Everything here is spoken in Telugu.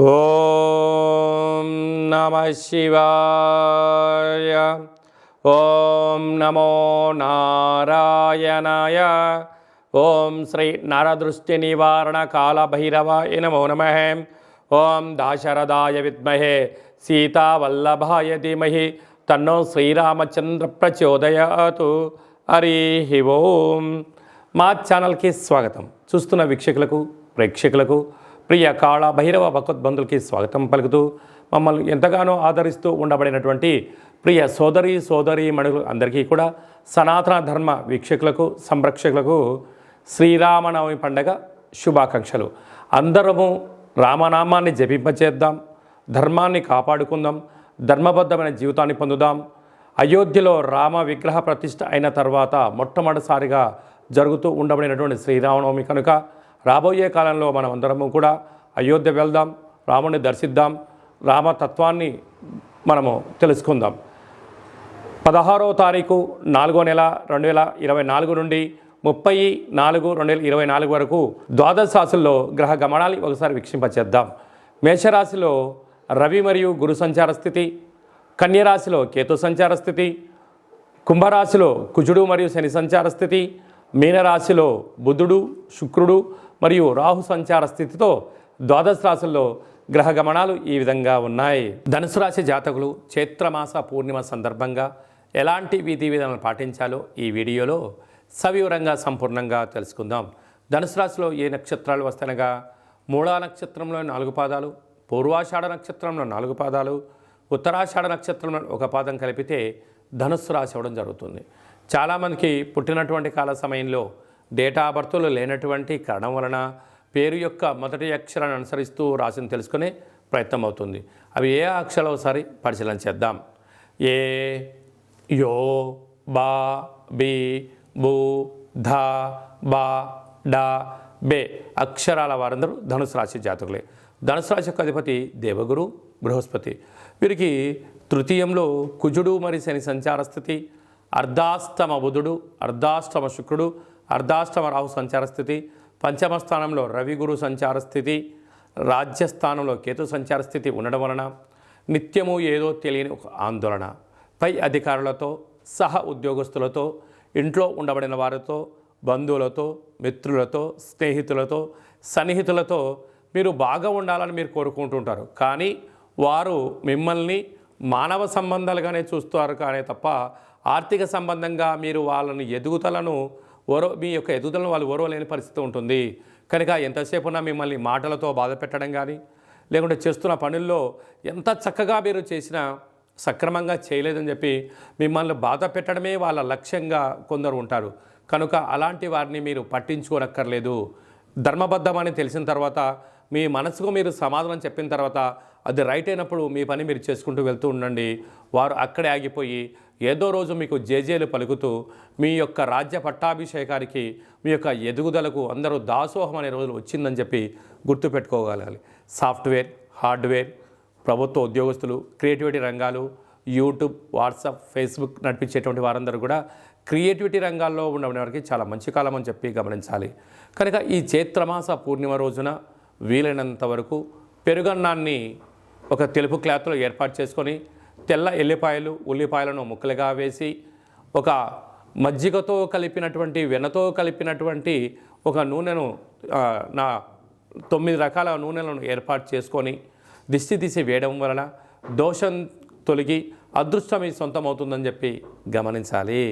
ఓం నమః శివాయ. ఓం నమో నారాయణాయ. ఓం శ్రీ నరదృష్టి నివారణ కాళభైరవాయ నమో నమః. ఓం దాశరథాయ విద్మహే సీతావల్లభాయ ధీమహి తన్నో శ్రీరామచంద్ర ప్రచోదయాతు. హరి ఓం. మా ఛానల్కి స్వాగతం. చూస్తున్న వీక్షకులకు ప్రేక్షకులకు ప్రియ కాళ భైరవ భగవద్బంధులకి స్వాగతం పలుకుతూ మమ్మల్ని ఎంతగానో ఆదరిస్తూ ఉండబడినటువంటి ప్రియ సోదరీ మణులు అందరికీ కూడా సనాతన ధర్మ వీక్షకులకు సంరక్షకులకు శ్రీరామనవమి పండగ శుభాకాంక్షలు. అందరము రామనామాన్ని జపింపచేద్దాం, ధర్మాన్ని కాపాడుకుందాం, ధర్మబద్ధమైన జీవితాన్ని పొందుదాం. అయోధ్యలో రామ విగ్రహ ప్రతిష్ఠ అయిన తర్వాత మొట్టమొదటిసారిగా జరుగుతూ ఉండబడినటువంటి శ్రీరామనవమి కనుక రాబోయే కాలంలో మనం అందరము కూడా అయోధ్య వెళ్దాం, రాముని దర్శిద్దాం, రామతత్వాన్ని మనము తెలుసుకుందాం. 16వ తారీఖు 4వ నెల 2024 నుండి 30/4/2024 వరకు ద్వాదశ రాశుల్లో గ్రహ గమనాలు ఒకసారి వీక్షింపచేద్దాం. మేషరాశిలో రవి మరియు గురు సంచార స్థితి, కన్యరాశిలో కేతు సంచార స్థితి, కుంభరాశిలో కుజుడు మరియు శని సంచార స్థితి, మీనరాశిలో బుధుడు శుక్రుడు మరియు రాహు సంచార స్థితితో ద్వాదశ రాశుల్లో గ్రహ గమనాలు ఈ విధంగా ఉన్నాయి. ధనుసు రాశి జాతకులు చైత్రమాస పూర్ణిమ సందర్భంగా ఎలాంటి విధి విధానాలు పాటించాలో ఈ వీడియోలో సవివరంగా సంపూర్ణంగా తెలుసుకుందాం. ధనుసు రాశిలో ఏ నక్షత్రాలు వస్తాయనగా మూలా నక్షత్రంలో 4 పాదాలు, పూర్వాషాఢ నక్షత్రంలో 4 పాదాలు, ఉత్తరాషాఢ నక్షత్రంలో 1 పాదం కలిపితే ధనుస్సు రాశి అవ్వడం జరుగుతుంది. చాలామందికి పుట్టినటువంటి కాల సమయంలో డేటా బర్త్లు లేనటువంటి కారణం వలన పేరు యొక్క మొదటి అక్షరాన్ని అనుసరిస్తూ రాశిని తెలుసుకునే ప్రయత్నం అవుతుంది. అవి ఏ అక్షరాలు ఒకసారి పరిశీలన చేద్దాం. ఏ, యో, బా, బి, బు, ధ, బా, డా, బే అక్షరాల వారందరూ ధనుసు రాశి జాతకులే. ధనుసు రాశి యొక్క అధిపతి దేవగురు బృహస్పతి. వీరికి తృతీయంలో కుజుడు మరియు శని సంచార స్థితి, అర్ధాష్టమ బుధుడు, అర్ధాష్టమ శుక్రుడు, అర్ధాష్టమ రాహు సంచార స్థితి, పంచమ స్థానంలో రవి గురు సంచార స్థితి, రాజ్యస్థానంలో కేతు సంచార స్థితి ఉండడం వలన నిత్యము ఏదో తెలియని ఒక ఆందోళన, పై అధికారులతో సహ ఉద్యోగస్తులతో, ఇంట్లో ఉండబడిన వారితో, బంధువులతో, మిత్రులతో, స్నేహితులతో, సన్నిహితులతో మీరు బాగా ఉండాలని మీరు కోరుకుంటుంటారు. కానీ వారు మిమ్మల్ని మానవ సంబంధాలుగానే చూస్తారు కానీ తప్ప ఆర్థిక సంబంధంగా మీరు వాళ్ళని ఎదుగుదలను మీ యొక్క ఎదుగుదలను వాళ్ళు ఓర్వలేని పరిస్థితి ఉంటుంది. కనుక ఎంతసేపు ఉన్నా మిమ్మల్ని మాటలతో బాధ పెట్టడం కానీ లేకుంటే చేస్తున్న పనుల్లో ఎంత చక్కగా మీరు చేసినా సక్రమంగా చేయలేదని చెప్పి మిమ్మల్ని బాధ పెట్టడమే వాళ్ళ లక్ష్యంగా కొందరు ఉంటారు. కనుక అలాంటి వారిని మీరు పట్టించుకోనక్కర్లేదు. ధర్మబద్ధమని తెలిసిన తర్వాత మీ మనసుకు మీరు సమాధానం చెప్పిన తర్వాత అది రైట్ అయినప్పుడు మీ పని మీరు చేసుకుంటూ వెళ్తూ ఉండండి. వారు అక్కడే ఆగిపోయి ఏదో రోజు మీకు జేజేలు పలుకుతూ మీ యొక్క రాజ్య పట్టాభిషేకానికి మీ యొక్క ఎదుగుదలకు అందరూ దాసోహం అనే రోజులు వచ్చిందని చెప్పి గుర్తుపెట్టుకోగలగాలి. సాఫ్ట్వేర్, హార్డ్వేర్, ప్రభుత్వ ఉద్యోగస్తులు, క్రియేటివిటీ రంగాలు, యూట్యూబ్, వాట్సాప్, ఫేస్బుక్ నడిపించేటువంటి వారందరూ కూడా క్రియేటివిటీ రంగాల్లో ఉన్న వారికి చాలా మంచి కాలం అని చెప్పి గమనించాలి. కనుక ఈ చైత్రమాస పూర్ణిమ రోజున వీలైనంత వరకు పెరుగన్నాన్ని ఒక తెలుపు క్లాత్లో ఏర్పాటు చేసుకొని తెల్ల ఎల్లిపాయలు, ఉల్లిపాయలను ముక్కలుగా వేసి ఒక మజ్జిగతో కలిపినటువంటి వెన్నతో కలిపినటువంటి ఒక నూనెను 9 రకాల నూనెలను ఏర్పాటు చేసుకొని దిష్టి తీసి వేయడం వలన దోషం తొలగి అదృష్టం మీ సొంతం అవుతుందని చెప్పి గమనించాలి.